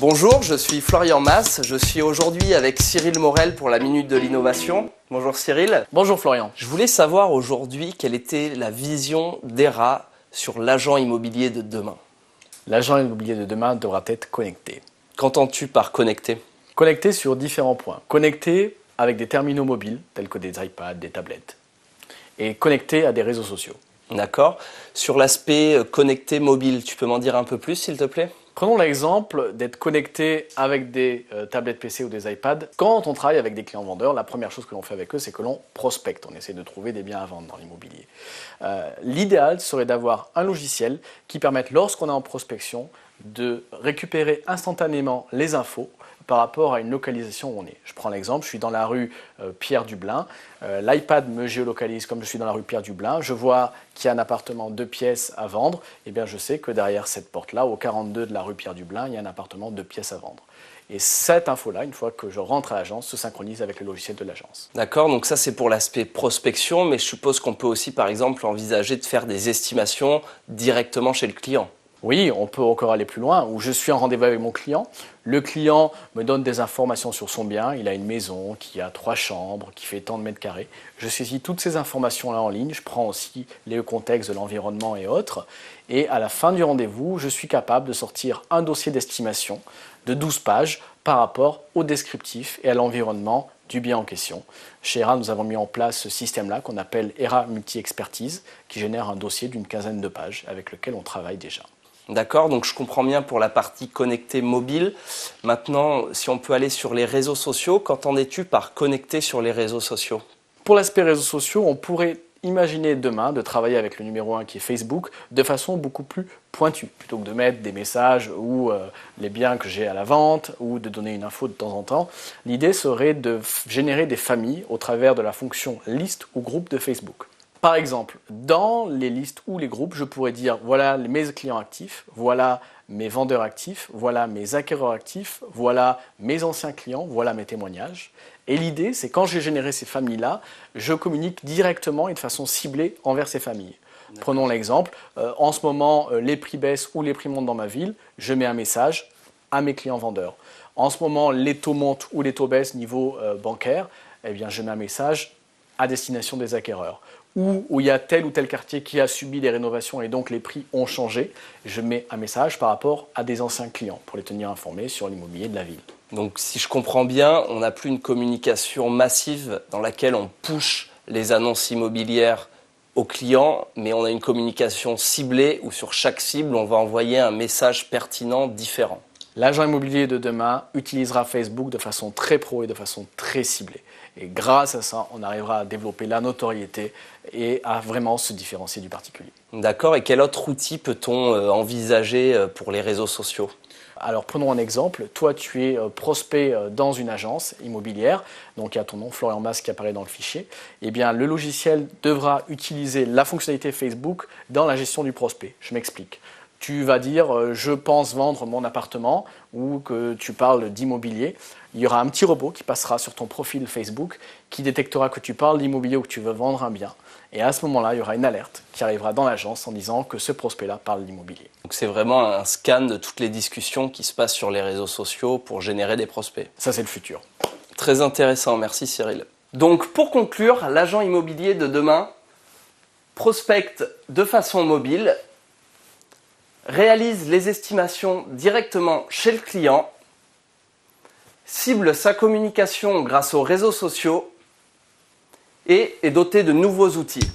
Bonjour, je suis Florian Mas, je suis aujourd'hui avec Cyril Morel pour la Minute de l'Innovation. Bonjour Cyril. Bonjour Florian. Je voulais savoir aujourd'hui quelle était la vision d'ERA sur l'agent immobilier de demain. L'agent immobilier de demain devra être connecté. Qu'entends-tu par connecté? Connecté sur différents points. Connecté avec des terminaux mobiles, tels que des iPads, des tablettes. Et connecté à des réseaux sociaux. D'accord. Sur l'aspect connecté mobile, tu peux m'en dire un peu plus s'il te plaît? Prenons l'exemple d'être connecté avec des tablettes PC ou des iPads. Quand on travaille avec des clients vendeurs, la première chose que l'on fait avec eux, c'est que l'on prospecte. On essaie de trouver des biens à vendre dans l'immobilier. L'idéal serait d'avoir un logiciel qui permette, lorsqu'on est en prospection, de récupérer instantanément les infos par rapport à une localisation où on est. Je prends l'exemple, je suis dans la rue Pierre-Dublin, l'iPad me géolocalise comme je suis dans la rue Pierre-Dublin, je vois qu'il y a un appartement 2 pièces à vendre, et bien je sais que derrière cette porte-là, au 42 de la rue Pierre-Dublin, il y a un appartement 2 pièces à vendre. Et cette info-là, une fois que je rentre à l'agence, se synchronise avec le logiciel de l'agence. D'accord, donc ça c'est pour l'aspect prospection, mais je suppose qu'on peut aussi par exemple envisager de faire des estimations directement chez le client. Oui, on peut encore aller plus loin, où je suis en rendez-vous avec mon client. Le client me donne des informations sur son bien. Il a une maison qui a 3 chambres, qui fait tant de mètres carrés. Je saisis toutes ces informations-là en ligne. Je prends aussi les contextes de l'environnement et autres. Et à la fin du rendez-vous, je suis capable de sortir un dossier d'estimation de 12 pages par rapport au descriptif et à l'environnement du bien en question. Chez ERA, nous avons mis en place ce système-là qu'on appelle ERA Multi-Expertise, qui génère un dossier d'une quinzaine de pages avec lequel on travaille déjà. D'accord, donc je comprends bien pour la partie connectée mobile. Maintenant, si on peut aller sur les réseaux sociaux, qu'entendais-tu par connecter sur les réseaux sociaux? Pour l'aspect réseaux sociaux, on pourrait imaginer demain de travailler avec le numéro 1 qui est Facebook de façon beaucoup plus pointue, plutôt que de mettre des messages ou les biens que j'ai à la vente ou de donner une info de temps en temps. L'idée serait de générer des familles au travers de la fonction liste ou groupe de Facebook. Par exemple, dans les listes ou les groupes, je pourrais dire voilà mes clients actifs, voilà mes vendeurs actifs, voilà mes acquéreurs actifs, voilà mes anciens clients, voilà mes témoignages. Et l'idée, c'est quand j'ai généré ces familles-là, je communique directement et de façon ciblée envers ces familles. Prenons l'exemple, en ce moment, les prix baissent ou les prix montent dans ma ville, je mets un message à mes clients vendeurs. En ce moment, les taux montent ou les taux baissent niveau bancaire, eh bien, je mets un message à destination des acquéreurs. Ou où il y a tel ou tel quartier qui a subi des rénovations et donc les prix ont changé, je mets un message par rapport à des anciens clients pour les tenir informés sur l'immobilier de la ville. Donc si je comprends bien, on n'a plus une communication massive dans laquelle on push les annonces immobilières aux clients, mais on a une communication ciblée où sur chaque cible, on va envoyer un message pertinent différent. L'agent immobilier de demain utilisera Facebook de façon très pro et de façon très ciblée. Et grâce à ça, on arrivera à développer la notoriété et à vraiment se différencier du particulier. D'accord, et quel autre outil peut-on envisager pour les réseaux sociaux? Alors prenons un exemple, toi tu es prospect dans une agence immobilière, donc il y a ton nom Florian Mas qui apparaît dans le fichier, et bien le logiciel devra utiliser la fonctionnalité Facebook dans la gestion du prospect. Je m'explique. Tu vas dire je pense vendre mon appartement ou que tu parles d'immobilier. Il y aura un petit robot qui passera sur ton profil Facebook qui détectera que tu parles d'immobilier ou que tu veux vendre un bien. Et à ce moment-là, il y aura une alerte qui arrivera dans l'agence en disant que ce prospect-là parle d'immobilier. Donc c'est vraiment un scan de toutes les discussions qui se passent sur les réseaux sociaux pour générer des prospects. Ça, c'est le futur. Très intéressant, merci Cyril. Donc pour conclure, l'agent immobilier de demain prospecte de façon mobile, réalise les estimations directement chez le client, cible sa communication grâce aux réseaux sociaux et est doté de nouveaux outils.